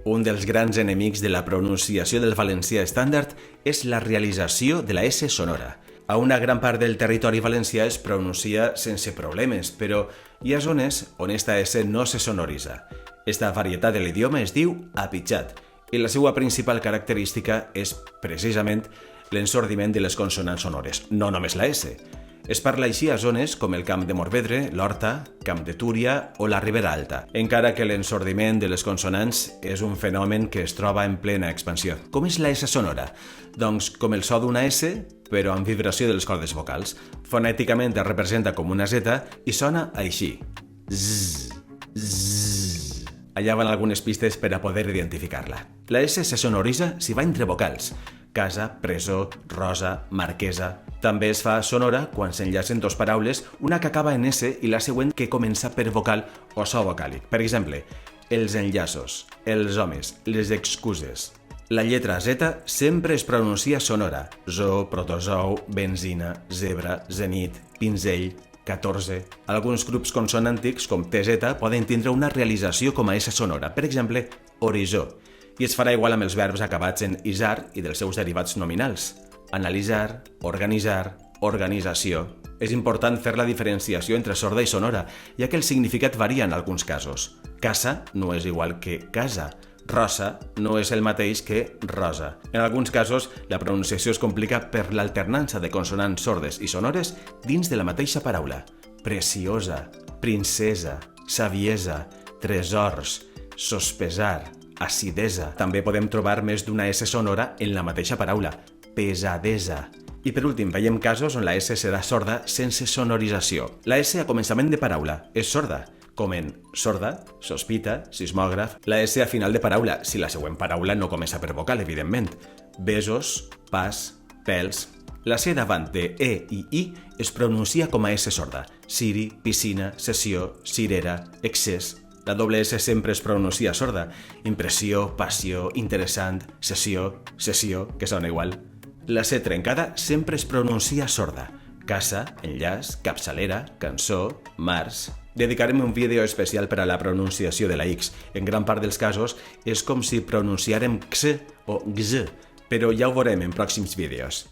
Un dels grans enemics de la pronunciació del valencià estàndard és la realització de la S sonora. A una gran part del territori valencià es pronuncia sense problemes, però hi ha zones on esta S no se sonoritza. Esta varietat de l'idioma es diu apitxat i la seva principal característica és precisament l'ensordiment de les consonants sonores, no només la S. Es parla així a zones com el Camp de Morvedre, l'Horta, Camp de Túria o la Ribera Alta, encara que l'ensordiment de les consonants és un fenomen que es troba en plena expansió. Com és la S sonora? Doncs com el so d'una S, però amb vibració de les cordes vocals. Fonèticament es representa com una Z i sona així. Zzz, zzz. Allà van algunes pistes per a poder identificar-la. La S se sonoritza si va entre vocals. Casa, presó, rosa, marquesa. També es fa sonora quan s'enllacen dos paraules, una que acaba en S i la següent que comença per vocal o so vocàlic. Per exemple, els enllaços, els homes, les excuses. La lletra Z sempre es pronuncia sonora. Zoo, protozou, benzina, zebra, zenit, pinzell, 14. Alguns grups consonàntics, com TZ, poden tindre una realització com a S sonora. Per exemple, horitzó. I es farà igual amb els verbs acabats en isar i dels seus derivats nominals. Analitzar, organitzar, organització. És important fer la diferenciació entre sorda i sonora, ja que el significat varia en alguns casos. Casa no és igual que casa. Rosa no és el mateix que rosa. En alguns casos, la pronunciació es complica per l'alternança de consonants sordes i sonores dins de la mateixa paraula. Preciosa, princesa, saviesa, tresors, sospesar, acidesa. També podem trobar més d'una S sonora en la mateixa paraula, pesadesa. I per últim, veiem casos on la S serà sorda sense sonorització. La S a començament de paraula és sorda, com en sorda, sospita, sismògraf. La S a final de paraula, si la següent paraula no comença per vocal, evidentment. Besos, pas, pèls. La C davant de E i I es pronuncia com a S sorda. Ciri, piscina, sessió, cirera, excés. La doble S sempre es pronuncia sorda. Impressió, passió, interessant, sessió, que sona igual. La C trencada sempre es pronuncia sorda. Casa, enllaç, capçalera, cançó, març. Dedicarem un vídeo especial per a la pronunciació de la X. En gran part dels casos és com si pronunciárem x o gz, però ja ho veurem en pròxims vídeos.